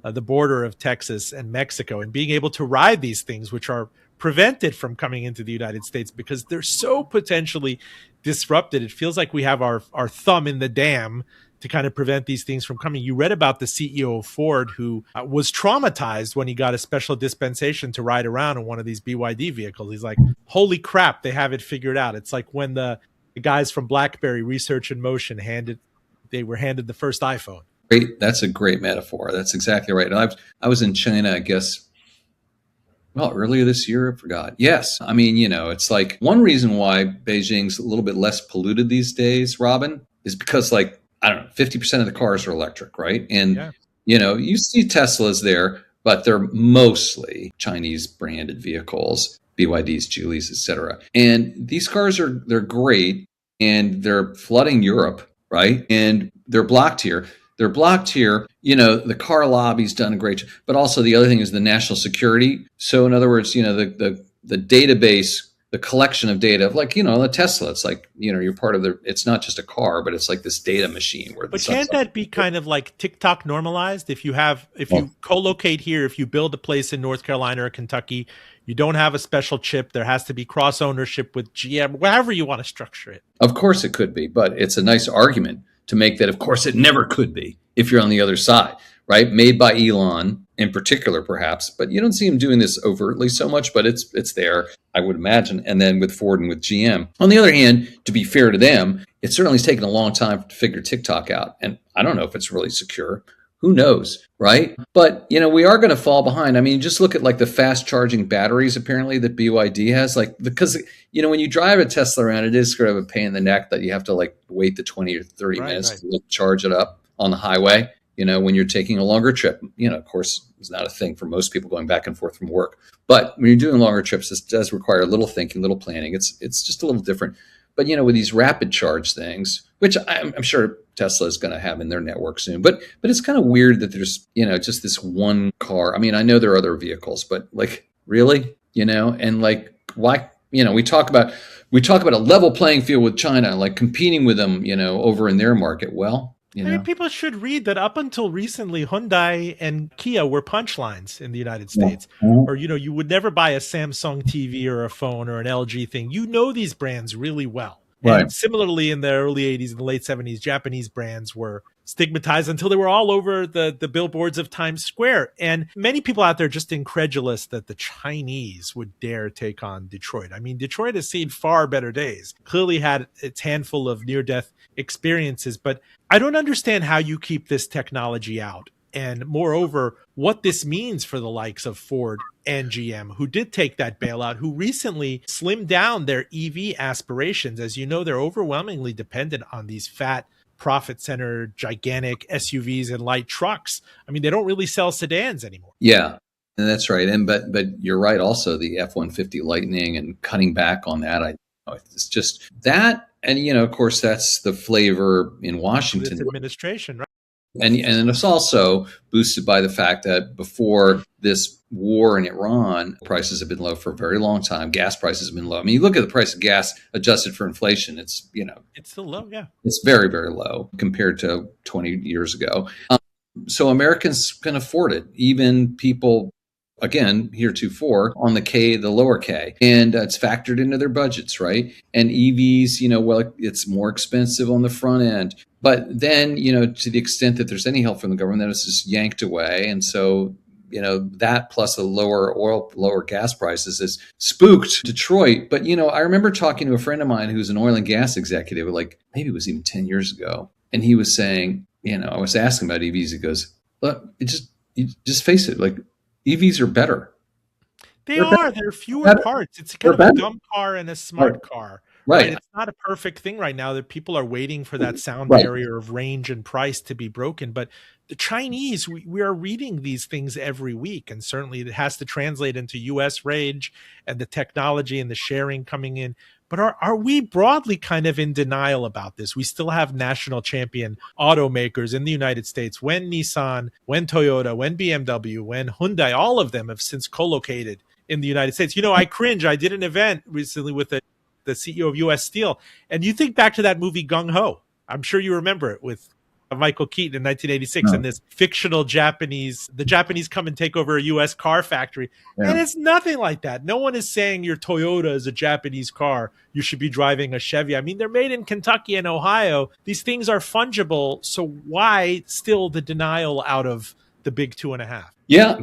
the border of Texas and Mexico and being able to ride these things, which are prevented from coming into the United States because they're so potentially disrupted. It feels like we have our thumb in the dam to kind of prevent these things from coming. You read about the CEO of Ford who was traumatized when he got a special dispensation to ride around in one of these BYD vehicles. He's like, holy crap, they have it figured out. It's like when the guys from BlackBerry Research in Motion they were handed the first iPhone. Great. That's a great metaphor. That's exactly right. I was in China, I guess, earlier this year, I forgot. Yes. I mean, it's like one reason why Beijing's a little bit less polluted these days, Roben, is because 50% of the cars are electric, right? And, you see Teslas there, but they're mostly Chinese branded vehicles, BYDs, Geelys, et cetera. And these cars they're great, and they're flooding Europe, right? And they're blocked here. The car lobby's done a great job, but also the other thing is the national security. So in other words, the database the collection of data of like, the Tesla. It's like, you're part of it's not just a car, but it's like this data machine where the But sun's can't that be kind of like TikTok normalized? If you co-locate here, if you build a place in North Carolina or Kentucky, you don't have a special chip. There has to be cross ownership with GM, wherever you want to structure it. Of course it could be, but it's a nice argument to make that, of course, it never could be if you're on the other side, right? Made by Elon in particular, perhaps, but you don't see him doing this overtly so much, but it's there, I would imagine. And then with Ford and with GM. On the other hand, to be fair to them, it certainly has taken a long time to figure TikTok out. And I don't know if it's really secure. Who knows, right? But, we are going to fall behind. I mean, just look at like the fast charging batteries, apparently, that BYD has. Like, because, when you drive a Tesla around, it is sort of a pain in the neck that you have to like wait the 20 or 30 minutes to like, charge it up on the highway, when you're taking a longer trip. Of course, it's not a thing for most people going back and forth from work. But when you're doing longer trips, this does require a little thinking, little planning. It's just a little different. But, with these rapid charge things, which I'm sure Tesla is going to have in their network soon. But it's kind of weird that there's, just this one car. I mean, I know there are other vehicles, but like, really, and like, why, we talk about a level playing field with China, like competing with them, over in their market. Well, I mean, people should read that up until recently, Hyundai and Kia were punchlines in the United States. Yeah. Or, you would never buy a Samsung TV or a phone or an LG thing. These brands really well. Right. And similarly, in the early 80s and the late 70s, Japanese brands were stigmatized until they were all over the billboards of Times Square. And many people out there just incredulous that the Chinese would dare take on Detroit. I mean, Detroit has seen far better days, clearly had its handful of near-death experiences, but I don't understand how you keep this technology out. And moreover, what this means for the likes of Ford and GM, who did take that bailout, who recently slimmed down their EV aspirations. As you know, they're overwhelmingly dependent on these fat, profit-centered, gigantic SUVs and light trucks. I mean, they don't really sell sedans anymore. Yeah, and that's right. And but you're right. Also, the F-150 Lightning and cutting back on that. It's just that, and of course, that's the flavor in Washington. This administration, right? And it's also boosted by the fact that before this war in Iran, prices have been low for a very long time. Gas prices have been low. I mean, you look at the price of gas adjusted for inflation, it's, it's still low. Yeah. It's very, very low compared to 20 years ago. So Americans can afford it. Even people, again, heretofore on the lower K, and it's factored into their budgets, right? And EVs, it's more expensive on the front end. But then, to the extent that there's any help from the government, that is just yanked away. And so, that plus the lower gas prices has spooked Detroit. But, I remember talking to a friend of mine who's an oil and gas executive, like maybe it was even 10 years ago. And he was saying, I was asking about EVs. He goes, look, you just face it, like EVs are better. There are fewer parts. It's kind of a dumb car and a smart car. Right. It's not a perfect thing right now that people are waiting for that sound barrier of range and price to be broken. But the Chinese, we are reading these things every week. And certainly it has to translate into US range and the technology and the sharing coming in. But are we broadly kind of in denial about this? We still have national champion automakers in the United States. When Nissan, when Toyota, when BMW, when Hyundai, all of them have since co-located in the United States. I cringe. I did an event recently with the CEO of US Steel. And you think back to that movie Gung Ho. I'm sure you remember it with Michael Keaton in 1986 and this fictional the Japanese come and take over a US car factory. Yeah. And it's nothing like that. No one is saying your Toyota is a Japanese car. You should be driving a Chevy. I mean, they're made in Kentucky and Ohio. These things are fungible. So why still the denial out of the big 2.5? Yeah,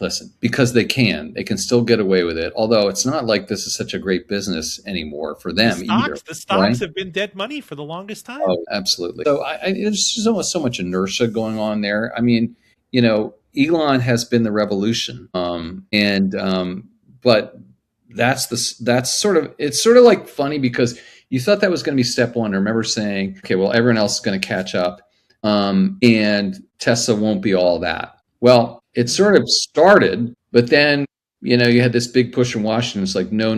listen, because they can still get away with it. Although it's not like this is such a great business anymore for them either. The stocks have been dead money for the longest time. Oh, absolutely. So there's so much inertia going on there. I mean, Elon has been the revolution, but it's sort of like funny because you thought that was going to be step one. I remember saying, okay, well, everyone else is going to catch up, and Tesla won't be all that. Well, it sort of started, but then, you had this big push in Washington. It's like, no.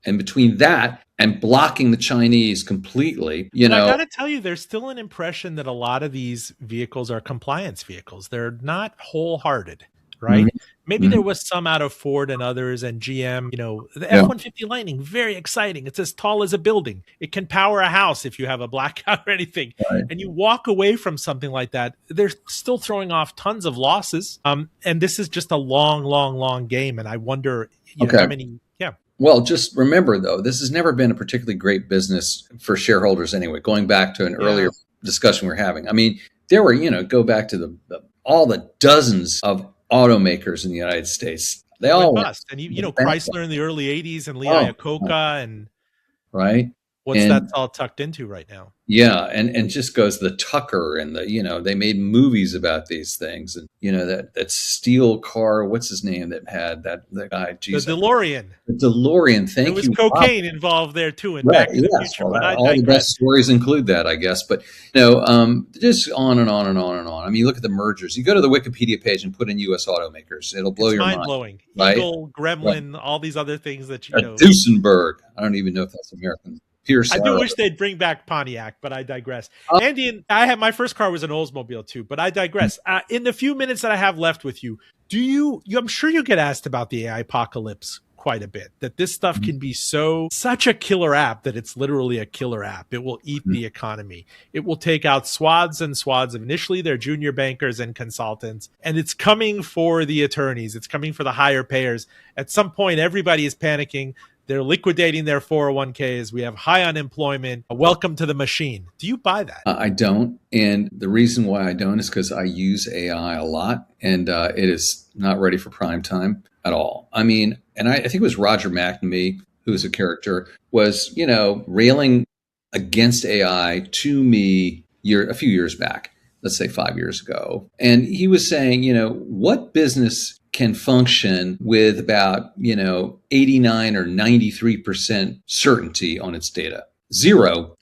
And between that and blocking the Chinese completely, I got to tell you, there's still an impression that a lot of these vehicles are compliance vehicles. They're not wholehearted. right? Mhm. Maybe there Mhm. was some out of Ford and others and GM, the Yeah. F-150 Lightning, very exciting. It's as tall as a building. It can power a house if you have a blackout or anything. Right. And you walk away from something like that, they're still throwing off tons of losses. And this is just a long, long, long game. And I wonder, how Okay. many, yeah. Well, just remember though, this has never been a particularly great business for shareholders anyway. Going back to an earlier Yeah. discussion we are having, I mean, there were go back to all the dozens of automakers in the United States. They That went all bust. And, went bankrupt. Chrysler in the early 80s and Lee Oh, Iacocca and right. what's that And all tucked into right now? yeah, and just goes the Tucker and they made movies about these things, and that steel car. What's his name that had that guy? The Geez, DeLorean. the DeLorean. There Thank was you. Wow. cocaine involved there too, and Right. Back to the Yes. Future. Well, But I all the best digress. stories include that, I guess. But just on and on and on and on. I mean, you look at the mergers. You go to the Wikipedia page and put in U.S. automakers. It'll blow It's your mind mind. blowing. Right. Eagle, Right. Gremlin, all these other things that Duesenberg. I don't even know if that's American. Pierce I do Arrow. wish they'd bring back Pontiac, but I digress. Oh. Andy, I had my first car was an Oldsmobile too, but I digress. In the few minutes that I have left with you, I'm sure you get asked about the AI apocalypse quite a bit, that this stuff can be such a killer app that it's literally a killer app. It will eat the economy. It will take out swaths and swaths of initially their junior bankers and consultants, and it's coming for the attorneys. It's coming for the higher payers. At some point, everybody is panicking. They're liquidating their 401ks. We have high unemployment. Welcome to the machine. Do you buy that? I don't. And the reason why I don't is because I use AI a lot, and it is not ready for prime time at all. I mean, and I think it was Roger McNamee, who is a character, was, railing against AI to me a few years back, let's say 5 years ago. And he was saying, what business can function with about, 89 or 93% certainty on its data? Zero.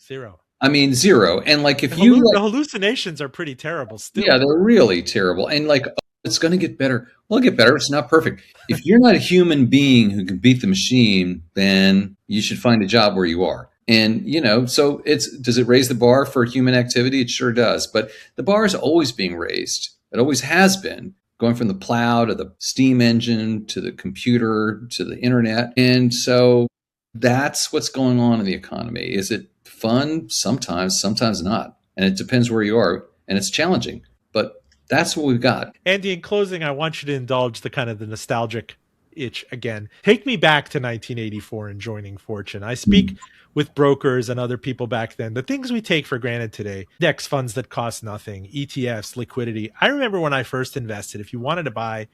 I mean, zero. And like, if the hallucinations are pretty terrible still. Yeah, they're really terrible. And like, it's going to get better. Well, it'll get better. It's not perfect. If you're not a human being who can beat the machine, then you should find a job where you are. And, so does it raise the bar for human activity? It sure does. But the bar is always being raised. It always has been, going from the plow to the steam engine to the computer to the internet. And so that's what's going on in the economy. Is it fun? Sometimes not. And it depends where you are. And it's challenging. But that's what we've got. Andy, in closing, I want you to indulge the nostalgic itch again. Take me back to 1984 and joining Fortune. I speak with brokers and other people back then. The things we take for granted today, index funds that cost nothing, ETFs, liquidity. I remember when I first invested, if you wanted to buy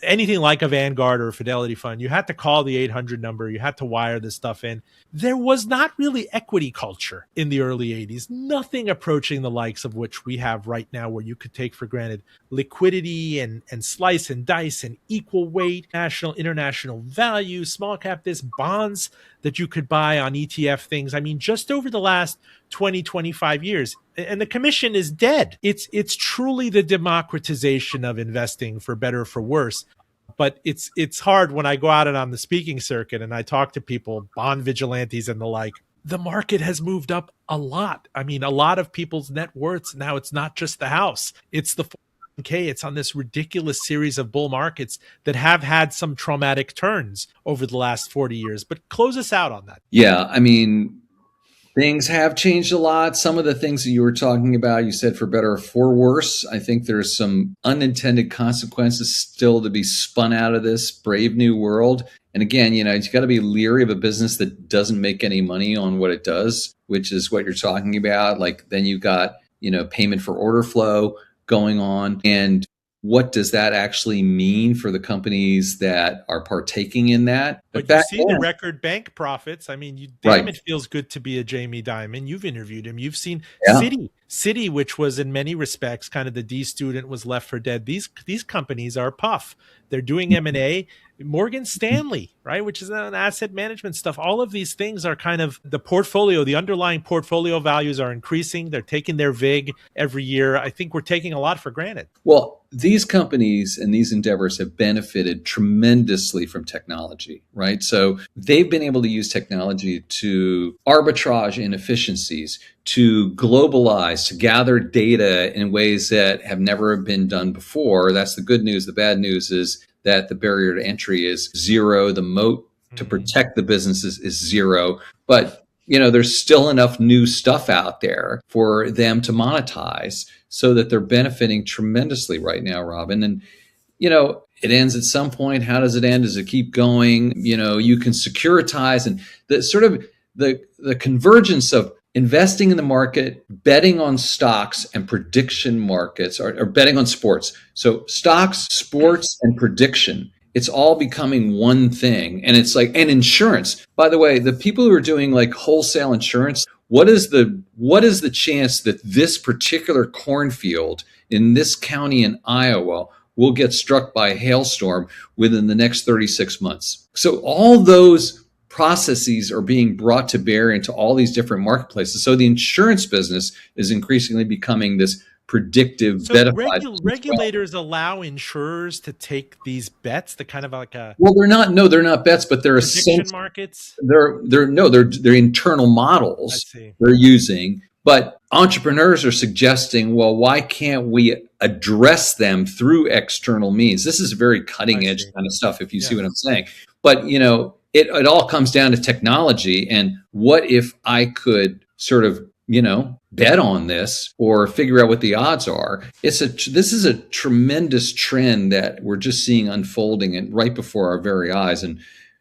anything like a Vanguard or a Fidelity fund, you had to call the 800 number. You had to wire this stuff in. There was not really equity culture in the early 80s, nothing approaching the likes of which we have right now, where you could take for granted liquidity and slice and dice and equal weight, national, international value, small cap, this bonds that you could buy on ETF things. I mean, just over the last 20, 25 years, and the commission is dead. It's truly the democratization of investing, for better or for worse. But it's hard when I go out and on the speaking circuit and I talk to people, bond vigilantes and the like. The market has moved up a lot. I mean, a lot of people's net worths now, it's not just the house, it's the 401k. It's on this ridiculous series of bull markets that have had some traumatic turns over the last 40 years. But close us out on that. Yeah, I mean, things have changed a lot. Some of the things that you were talking about, you said for better or for worse. I think there's some unintended consequences still to be spun out of this brave new world. And again, you got to be leery of a business that doesn't make any money on what it does, which is what you're talking about. Like, then you've got, payment for order flow going on. And what does that actually mean for the companies that are partaking in that? But you see the record bank profits. I mean, Right. It feels good to be a Jamie Dimon. You've interviewed him. You've seen Yeah. Citi, which was in many respects kind of the D student, was left for dead. These companies are puff. They're doing M&A. Morgan Stanley, right, which is an asset management stuff. All of these things are kind of the portfolio. The underlying portfolio values are increasing. They're taking their VIG every year. I think we're taking a lot for granted. Well, these companies and these endeavors have benefited tremendously from technology, right? right? So they've been able to use technology to arbitrage inefficiencies, to globalize, to gather data in ways that have never been done before. That's the good news. The bad news is that the barrier to entry is zero. The moat to protect the businesses is zero. But there's still enough new stuff out there for them to monetize so that they're benefiting tremendously right now, Robin. And, it ends at some point. How does it end? Does it keep going? You can securitize, and the sort of the convergence of investing in the market, betting on stocks and prediction markets, or betting on sports. So stocks, sports, and prediction. It's all becoming one thing. And it's and insurance. By the way, the people who are doing wholesale insurance, what is the chance that this particular cornfield in this county in Iowa will get struck by a hailstorm within the next 36 months? So all those processes are being brought to bear into all these different marketplaces. So the insurance business is increasingly becoming this predictive, regulators allow insurers to take these bets, the kind of they're not bets, but they're prediction markets. They're internal models they're using. But entrepreneurs are suggesting, well, why can't we address them through external means? This is very cutting edge kind of stuff, if you see what I'm saying. But it all comes down to technology, and what if I could sort of bet on this or figure out what the odds are. This is a tremendous trend that we're just seeing unfolding and right before our very eyes. And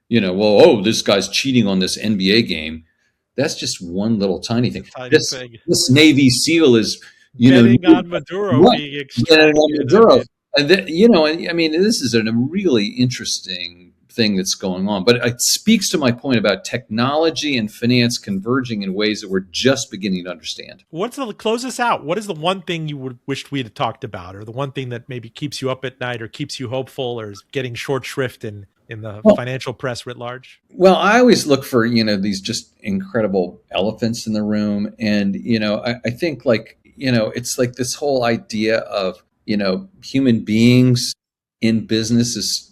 this guy's cheating on this NBA game. That's just one little tiny thing. This Navy SEAL is betting on Maduro being extracted. And this is a really interesting thing that's going on, but it speaks to my point about technology and finance converging in ways that we're just beginning to understand. Close us out? What is the one thing you would wished we had talked about, or the one thing that maybe keeps you up at night or keeps you hopeful or is getting short shrift in the financial press writ large? Well, I always look for, these just incredible elephants in the room. And, I think it's like this whole idea of, human beings in business is,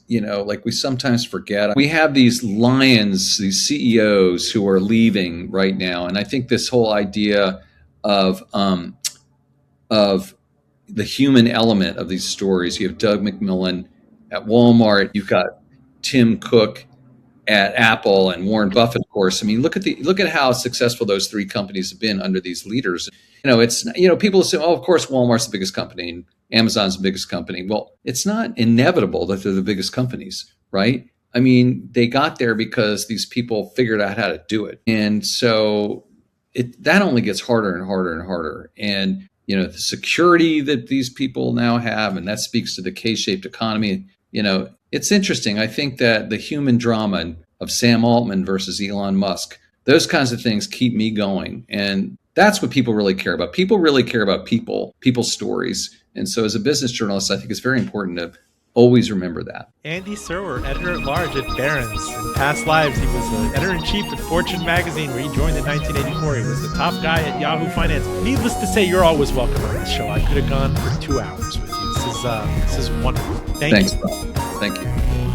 we sometimes forget. We have these lions, these CEOs who are leaving right now. And I think this whole idea of the human element of these stories, you have Doug McMillon at Walmart, you've got Tim Cook at Apple, and Warren Buffett, of course. I mean, look at how successful those three companies have been under these leaders. People assume, of course, Walmart's the biggest company and Amazon's the biggest company. Well, it's not inevitable that they're the biggest companies, right? I mean, they got there because these people figured out how to do it. And so that only gets harder and harder and harder. And, the security that these people now have, and that speaks to the K-shaped economy, it's interesting. I think that the human drama of Sam Altman versus Elon Musk, those kinds of things keep me going. And that's what people really care about. People really care about people's stories. And so as a business journalist, I think it's very important to always remember that. Andy Serwer, editor-at-large at Barron's. In past lives, he was the editor-in-chief at Fortune magazine, where he joined in 1984. He was the top guy at Yahoo Finance. Needless to say, you're always welcome on this show. I could have gone for 2 hours with you. This is wonderful. Thanks, Bob. Thank you.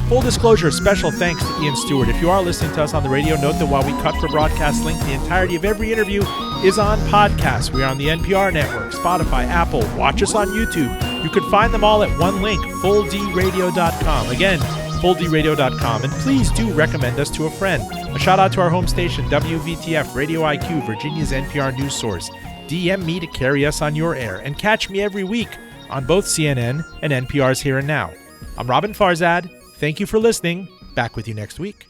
Full disclosure, special thanks to Ian Stewart. If you are listening to us on the radio, note that while we cut for broadcast link, the entirety of every interview is on podcast. We are on the NPR network, Spotify, Apple. Watch us on YouTube. You can find them all at one link, fulldradio.com. Again, fulldradio.com. And please do recommend us to a friend. A shout out to our home station, WVTF Radio IQ, Virginia's NPR news source. DM me to carry us on your air. And catch me every week on both CNN and NPR's Here and Now. I'm Roben Farzad. Thank you for listening. Back with you next week.